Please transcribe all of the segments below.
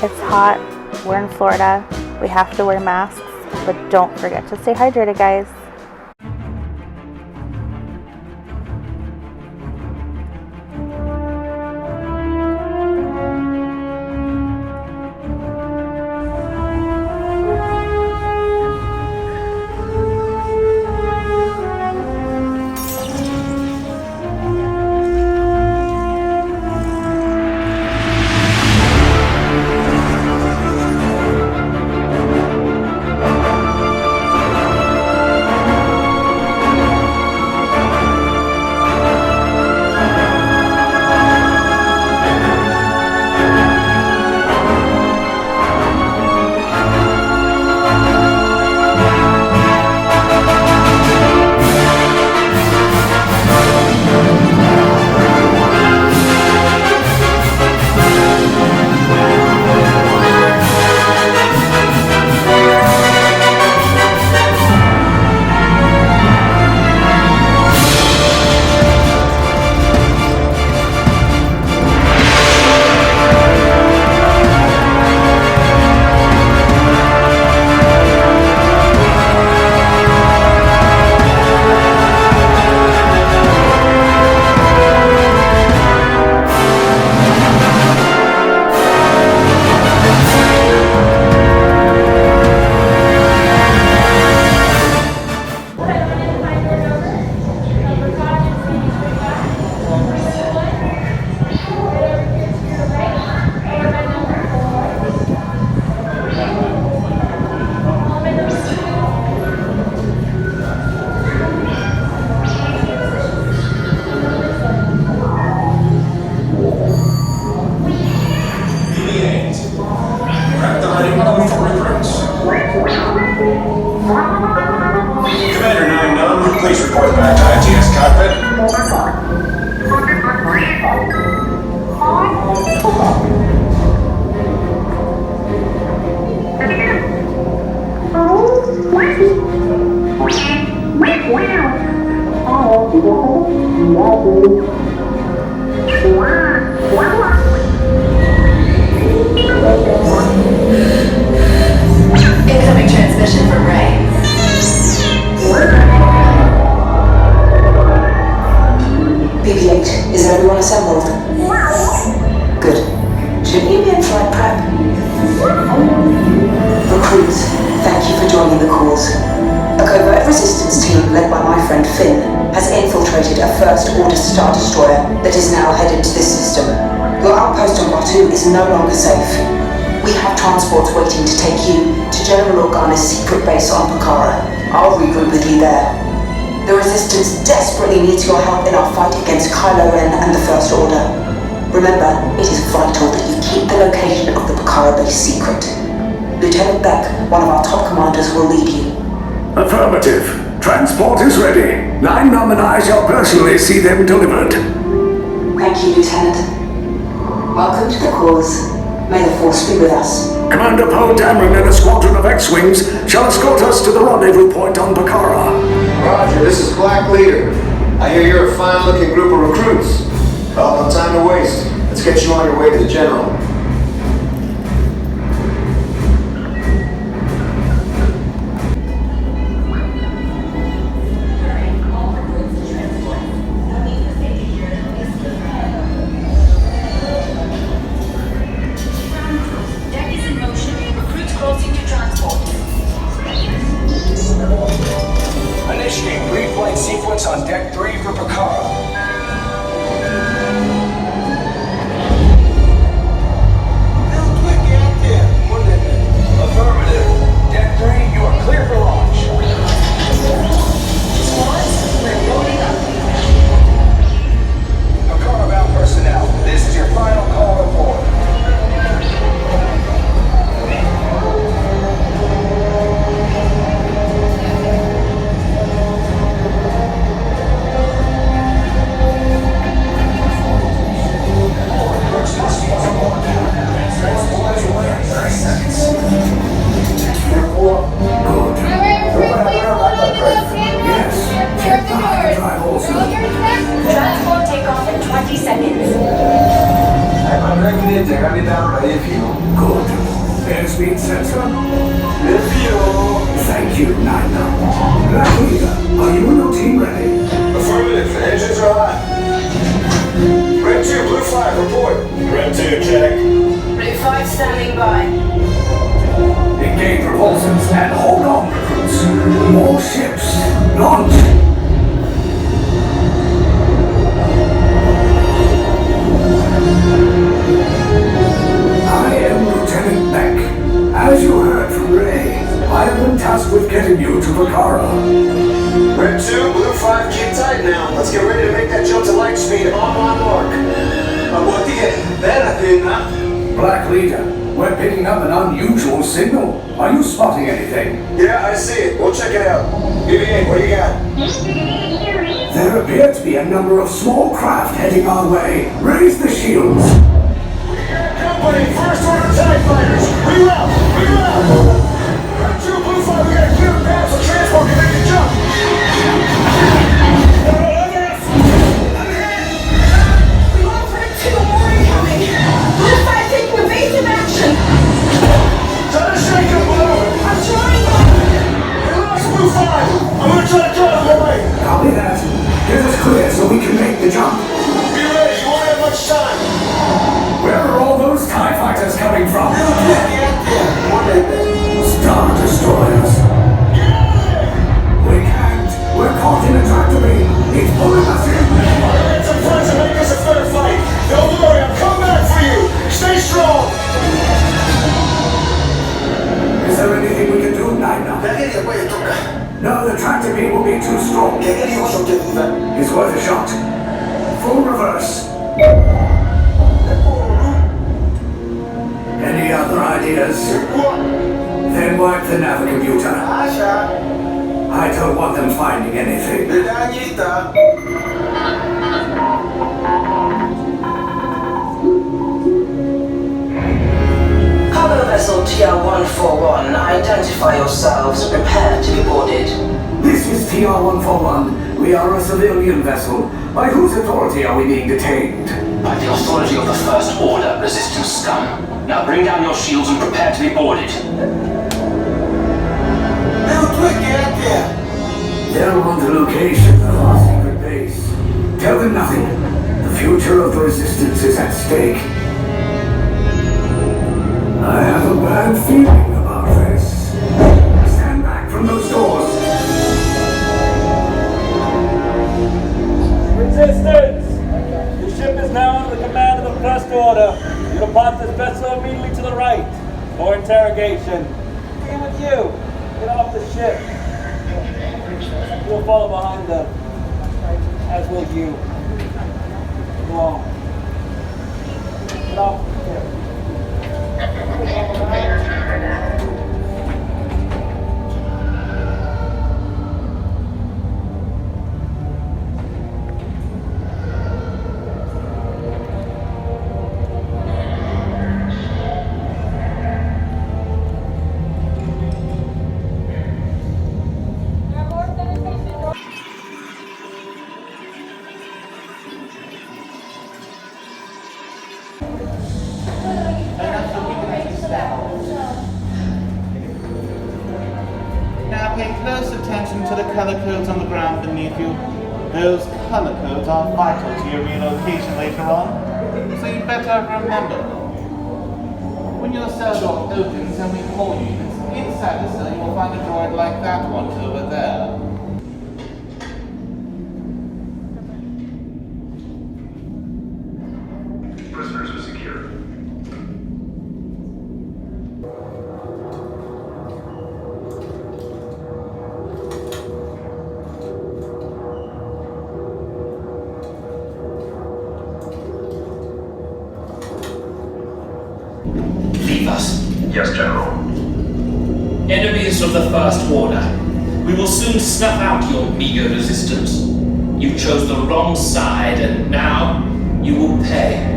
It's hot, we're in Florida, we have to wear masks, but don't forget to stay hydrated, guys. Commander 9-9, please report back to ITS cockpit. Incoming transmission from Ray. BB-8, is everyone assembled? Good. Shouldn't you be in flight prep? Recruits, thank you for joining the cause. A covert resistance team led by my friend Finn has infiltrated a First Order Star Destroyer that is now headed to this system. Your outpost on Batu is no longer safe. We have transports waiting to take you to General Organa's secret base on Pucara. I'll regroup with you there. The Resistance desperately needs your help in our fight against Kylo Ren and the First Order. Remember, it is vital that you keep the location of the Pucara base secret. Lieutenant Beck, one of our top commanders, will lead you. Affirmative. Transport is ready. 9-9 and I shall personally see them delivered. Thank you, Lieutenant. Welcome to the cause. May the Force be with us. Commander Poe Dameron and a squadron of X-Wings shall escort us to the rendezvous point on Pucara. Roger, this is Black Leader. I hear you're a fine-looking group of recruits. Well, no time to waste. Let's get you on your way to the General. Initiate pre-flight sequence on Deck 3 for Pucara. Standing by. Engage propulsions and hold on, recruits. More ships. Launch! I am Lieutenant Beck. As you heard from Ray, I have been tasked with getting you to Bakara. Red 2, Blue 5, keep tight now. Let's get ready to make that jump to light speed on my mark. Black Leader, we're picking up an unusual signal. Are you spotting anything? Yeah, I see it. We'll check it out. BB-8, what do you got? There appear to be a number of small craft heading our way. Raise the shields. We got company, first order TIE fighters. Reroute! Reroute! Red 2, Blue 5, we got a clear path so transport can make the jump. We lost Red 2, more incoming. Blue 5 taking evasive action. Try to shake him, Blue. I'm trying. We lost Blue 5. I'm gonna try to drive him away. Copy that. Get us clear so we can make the jump. Be ready, you won't have much time. Where are all those TIE fighters coming from? Star Destroyers. We can't. We're caught in a tractor beam. It's pulling us in. I'll get some friends and make us a fair fight. Don't worry, I'll come back for you. Stay strong. Is there anything we can do, Nina? No, the tractor beam will be too strong. It's worth a shot. Full reverse. Any other ideas? Then wipe the navicomputer. I don't want them finding anything. Cargo vessel TR-141, identify yourselves and prepare to be boarded. This is TR-141. We are a civilian vessel. By whose authority are we being detained? By the authority of the First Order, Resistance scum. Now bring down your shields and prepare to be boarded. They're on the location of our secret base. Tell them nothing. The future of the Resistance is at stake. I have a bad feeling about this. Stand back from those doors. Resistance! Your ship is now under the command of the First Order. You depart this vessel immediately to the right for interrogation. Be with you. Get off the ship. We'll follow behind them, as will you. Go on. Get off the ship. Now pay close attention to the color codes on the ground beneath you. Those color codes are vital to your relocation later on, so you better remember them. When your cell door opens and we call units, inside the cell you will find a droid like that one over there. Prisoners are secure. Leave us. Yes, General. Enemies of the First Order. We will soon snuff out your meager resistance. You chose the wrong side, and now you will pay.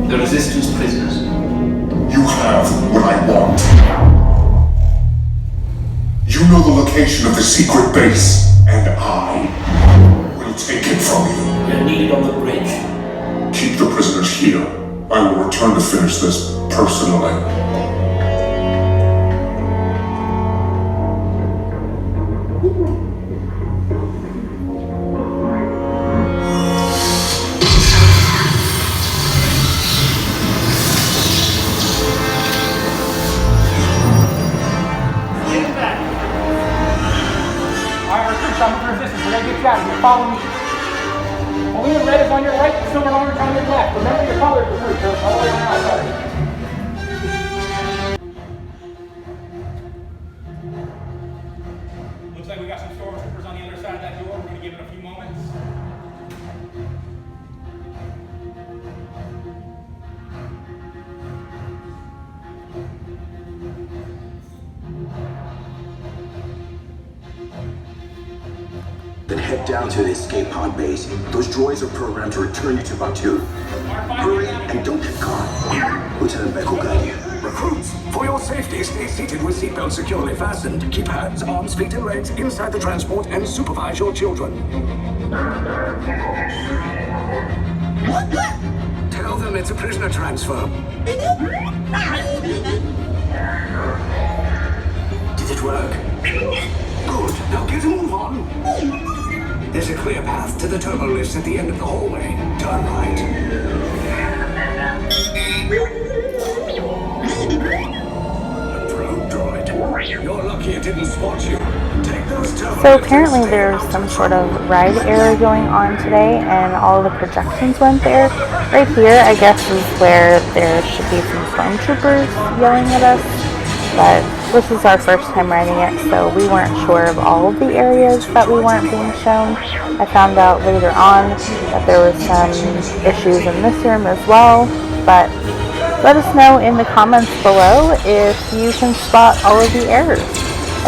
The Resistance prisoners. You have what I want. You know the location of the secret base, and I will take it from you. You're needed on the bridge. Keep the prisoners here. I will return to finish this personally. Follow me. Blue and red is on your right, silver and orange on your left. Remember your colors, recruits. They're all the way around, sorry. Looks like we got some stormtroopers on the other side of that door. We're going to give it a few moments. Then head down to the escape pod base. Those droids are programmed to return you to Batu. Hurry and don't get caught. Lieutenant Beck will guide you. Recruits, for your safety, stay seated with seatbelts securely fastened. Keep hands, arms, feet, and legs inside the transport and supervise your children. Tell them it's a prisoner transfer. Did it work? Good. Now get a move on. There's a clear path to the turbo lifts at the end of the hallway. Turn right. Drone droid. You're lucky it didn't spot you. Take those turbo So lifts apparently and stay there's on some the sort of control. ride error going on today, and all the projections went there. Right here, I guess, is where there should be some stormtroopers yelling at us, but this is our first time riding it, so we weren't sure of all of the areas that we weren't being shown. I found out later on that there were some issues in this room as well, but let us know in the comments below if you can spot all of the errors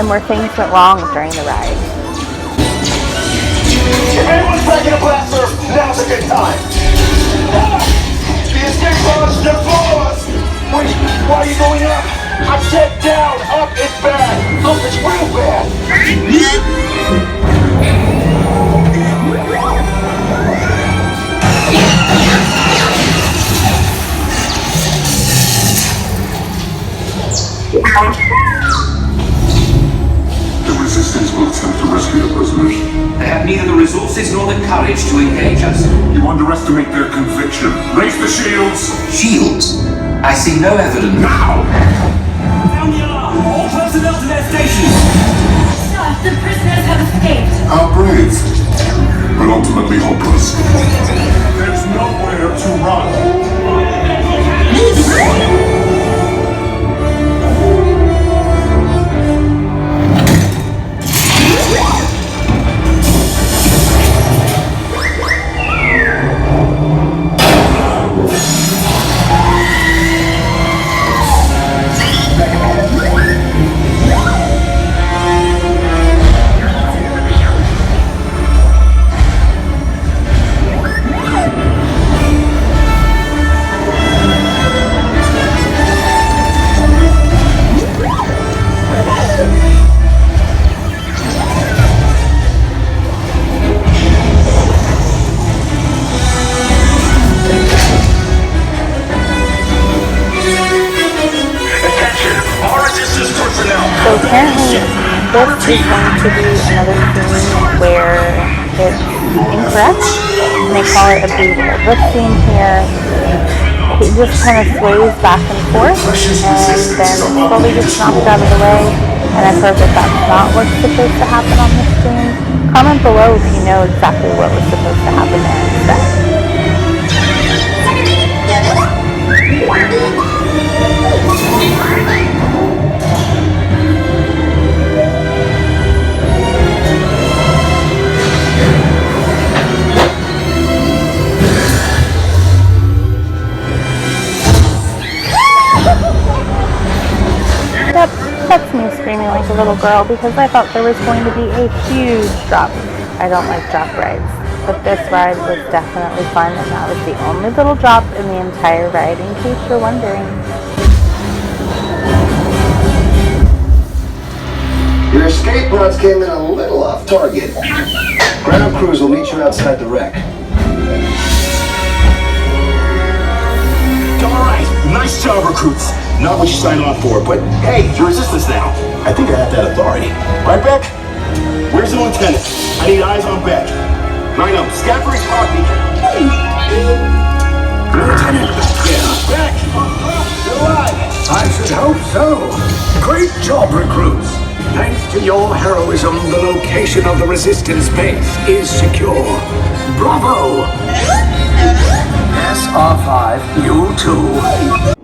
and where things went wrong during the ride. If anyone's packing a blaster, now's a good time. The escape pods, they're below us. Wait, why are you going up? I said down, up is bad. Up is real bad. The Resistance will attempt to rescue the prisoners. They have neither the resources nor the courage to engage us. You underestimate their conviction. Raise the shields! Shields? I see no evidence. Now! Sound the alarm! All personnel to their stations! Sir, the prisoners have escaped. How brave, but ultimately hopeless. There's nowhere to run. So apparently this is going to be another scene where it's incorrect, and they call it a B-roll. This scene here, it just kind of sways back and forth, and then slowly gets knocked out of the way, and I've heard that that's not what's supposed to happen on this scene. Comment below if you know exactly what was supposed to happen there instead. That's me screaming like a little girl because I thought there was going to be a huge drop. I don't like drop rides, but this ride was definitely fun, and that was the only little drop in the entire ride, in case you're wondering. Your escape pods came in a little off target. Ground crews will meet you outside the wreck. Alright, nice job, recruits. Not what you signed on for, but hey, you're resistance now. I think I have that authority. Right, Beck? Where's the lieutenant? I need eyes on Beck. Rhino, scan for his pod beacon. Lieutenant, yeah, Beck! You're alive! I should hope so. Great job, recruits. Thanks to your heroism, the location of the Resistance base is secure. Bravo! SR5, you too.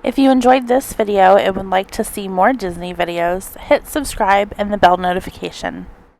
If you enjoyed this video and would like to see more Disney videos, hit subscribe and the bell notification.